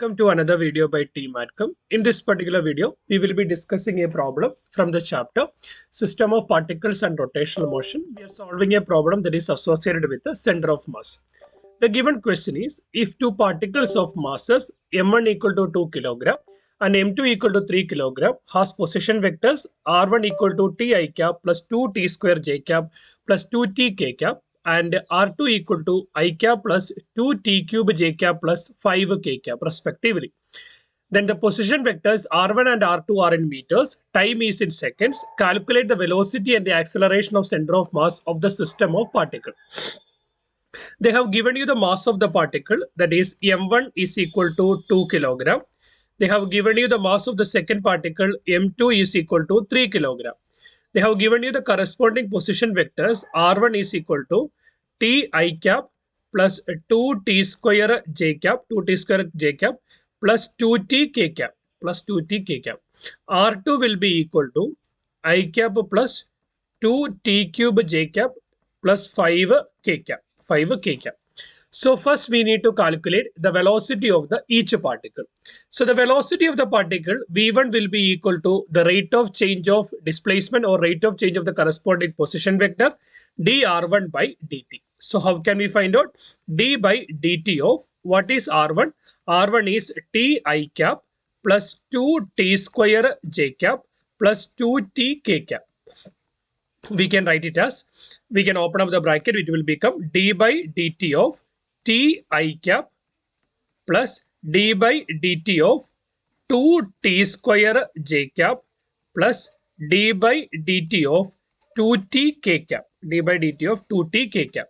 Welcome to another video by Team Adcom. In this particular video, we will be discussing a problem from the chapter System of Particles and Rotational Motion. We are solving a problem that is associated with the center of mass. The given question is, if two particles of masses m1 equal to 2 kg and m2 equal to 3 kg has position vectors r1 equal to t I cap plus 2t square j cap plus 2t k cap and r2 equal to I cap plus 2t cube j cap plus 5 k cap respectively. Then the position vectors r1 and r2 are in meters, time is in seconds. Calculate the velocity and the acceleration of center of mass of the system of particle. They have given you the mass of the particle, that is m1 is equal to 2 kg. They have given you the mass of the second particle m2 is equal to 3 kg. They have given you the corresponding position vectors r1 is equal to t I cap plus 2t square j cap, 2t square j cap plus 2t k cap plus 2t k cap. R2 will be equal to I cap plus 2t cube j cap plus 5 k cap. 5 k cap. So first we need to calculate the velocity of the each particle. So the velocity of the particle v1 will be equal to the rate of change of displacement or rate of change of the corresponding position vector dr1 by dt. So how can we find out? D by dt of what is r1? R1 is t I cap plus 2t square j cap plus 2t k cap. We can write it as, we can open up the bracket, it will become d by dt of t I cap plus d by dt of 2t square j cap plus d by dt of 2t k cap, d by dt of 2t k cap.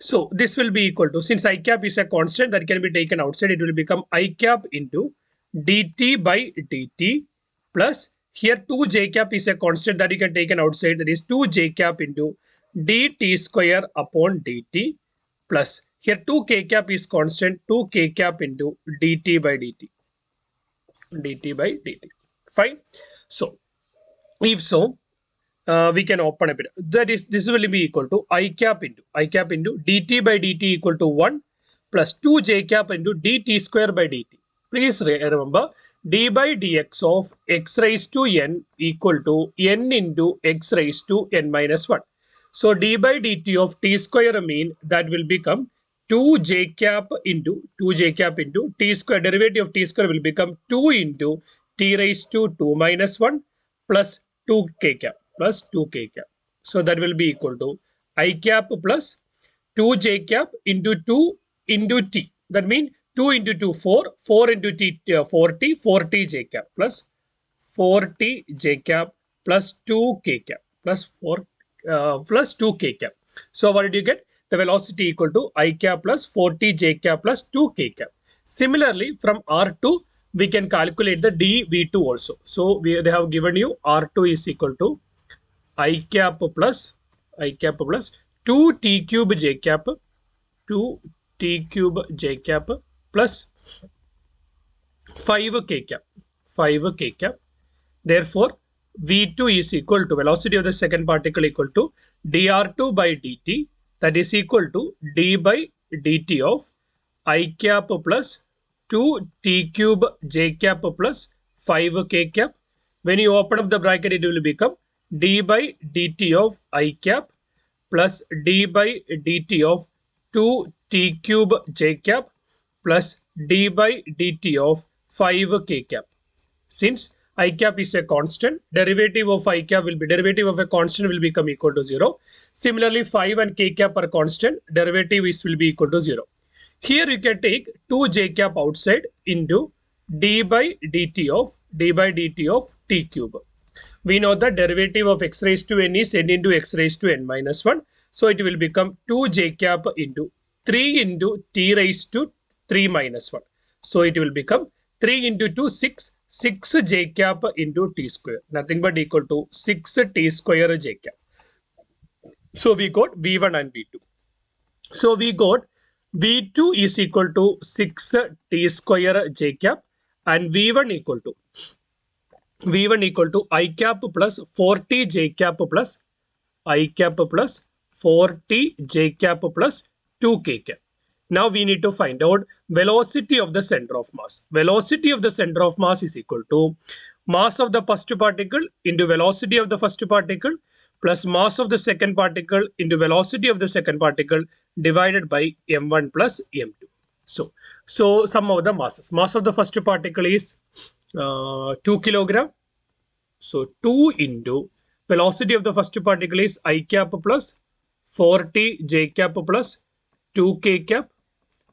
So this will be equal to, since I cap is a constant that can be taken outside, it will become I cap into dt by dt plus, here 2 j cap is a constant that you can take an outside, that is 2 j cap into dt square upon dt plus, here 2 k cap is constant, 2 k cap into dt by dt. dt by dt. Fine. So if so, we can open a bit. That is, this will be equal to I cap into dt by dt equal to 1 plus 2 j cap into dt square by dt. Please remember, d by dx of x raised to n equal to n into x raised to n minus 1. So d by dt of t square mean that will become 2 j cap into t square, derivative of t square will become 2 into t raised to 2 minus 1 plus 2 k cap plus 2 k cap. So that will be equal to I cap plus 2 j cap into 2 into t. That means 2 into 2, 4, 4 into t, 4t, 4t j cap plus 4t j cap plus 2 k cap plus 4 plus 2 k cap. So what did you get? The velocity equal to I cap plus 4t j cap plus 2 k cap. Similarly, from R2, we can calculate the dv2 also. So they have given you R2 is equal to I cap plus 2t cube j cap, 2t cube j cap plus 5 k cap, 5 k cap. Therefore, v2 is equal to, velocity of the second particle equal to dr2 by dt, that is equal to d by dt of I cap plus 2t cube j cap plus 5 k cap. When you open up the bracket, it will become d by dt of I cap plus d by dt of 2t cube j cap plus d by dt of 5 k cap. Since I cap is a constant, derivative of I cap will be, derivative of a constant will become equal to 0. Similarly, 5 and k cap are constant, derivative is will be equal to 0. Here you can take 2 j cap outside into d by dt of t cube. We know that derivative of x raised to n is n into x raised to n minus 1. So it will become 2 j cap into 3 into t raised to 3 minus 1. So it will become 3 into 2, 6 j cap into t square. Nothing but equal to 6 t square j cap. So we got v1 and v2. So we got v2 is equal to 6 t square j cap and v1 equal to I cap plus 4t j cap plus I cap plus 4t j cap plus 2 k cap. Now we need to find out velocity of the center of mass. Velocity of the center of mass is equal to mass of the first particle into velocity of the first particle plus mass of the second particle into velocity of the second particle divided by m1 plus m2. So sum of the masses. Mass of the first particle is 2 kilogram. So 2 into velocity of the first particle is I cap plus 40 j cap plus 2k cap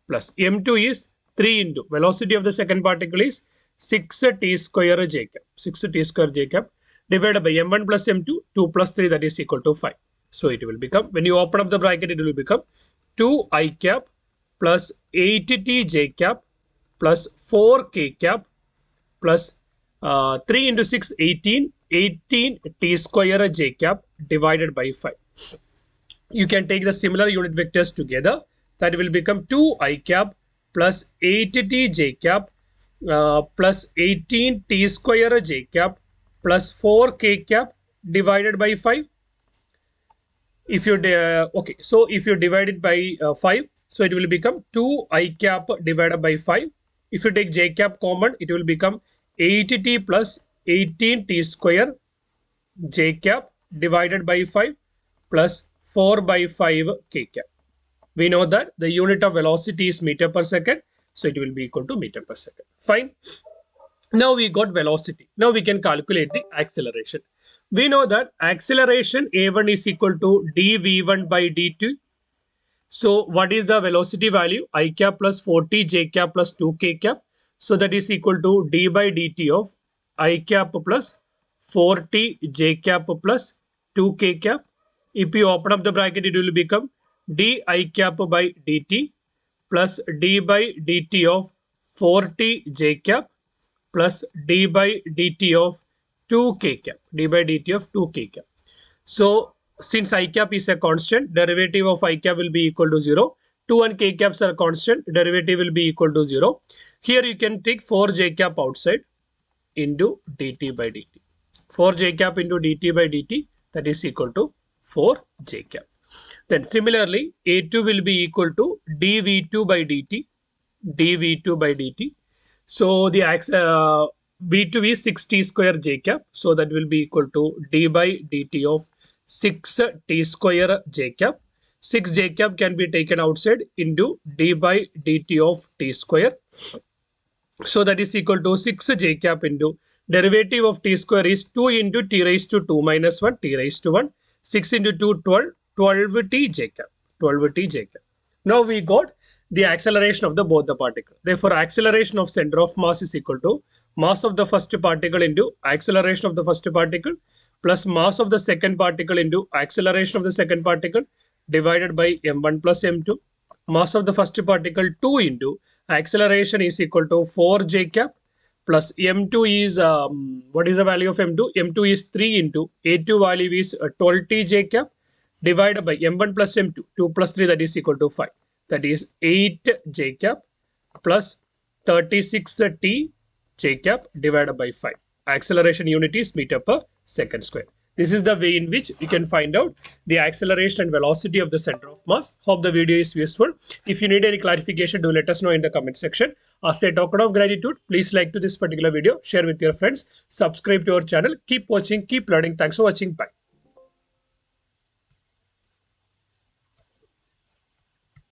plus m2 is 3 into velocity of the second particle is 6 t square j cap, 6 t square j cap divided by m1 plus m2, 2 plus 3, that is equal to 5. So it will become, when you open up the bracket, it will become 2 I cap plus 8 t j cap plus 4 k cap plus 3 into 6, 18, 18 t square j cap divided by 5. You can take the similar unit vectors together. That will become 2 I cap plus 8 t j cap plus 18 t square j cap plus 4 k cap divided by 5. If you okay, so if you divide it by 5, so it will become 2 I cap divided by 5. If you take j cap common, it will become 8t plus 18t square j cap divided by 5 plus 4 by 5 k cap. We know that the unit of velocity is meter per second, so it will be equal to meter per second. Fine. Now we got velocity. Now we can calculate the acceleration. We know that acceleration a1 is equal to dv1 by dt. So what is the velocity value? I cap plus 40 j cap plus 2k cap. So that is equal to d by dt of I cap plus 40 j cap plus 2k cap. If you open up the bracket, it will become d I cap by dt plus d by dt of 40 j cap plus d by dt of 2k cap, d by dt of 2k cap. So since I cap is a constant, derivative of I cap will be equal to 0. 2 and k caps are constant, derivative will be equal to 0. Here you can take 4 j cap outside into dt by dt. 4 j cap into dt by dt, that is equal to 4 j cap. Then similarly, a2 will be equal to dv2 by dt, dv2 by dt. So the v2 is 6t square j cap. So that will be equal to d by dt of 6t square j cap. 6 j cap can be taken outside into d by dt of t square. So that is equal to 6 j cap into derivative of t square is 2 into t raised to 2 minus 1 t raised to 1. 6 into 2, 12, 12 t j cap, 12 t j cap. Now we got the acceleration of both the particle. Therefore, acceleration of center of mass is equal to mass of the first particle into acceleration of the first particle plus mass of the second particle into acceleration of the second particle divided by m1 plus m2. Mass of the first particle 2 into acceleration is equal to 4 j cap plus m2 is, what is the value of m2? m2 is 3 into a2 value is 12 t j cap divided by m1 plus m2, 2 plus 3, that is equal to 5. That is 8 j cap plus 36 t j cap divided by 5. Acceleration unit is meter per second square. This is the way in which we can find out the acceleration and velocity of the center of mass. Hope the video is useful. If you need any clarification, do let us know in the comment section. As a token of gratitude, please like to this particular video, share with your friends, subscribe to our channel. Keep watching, keep learning. Thanks for watching. Bye.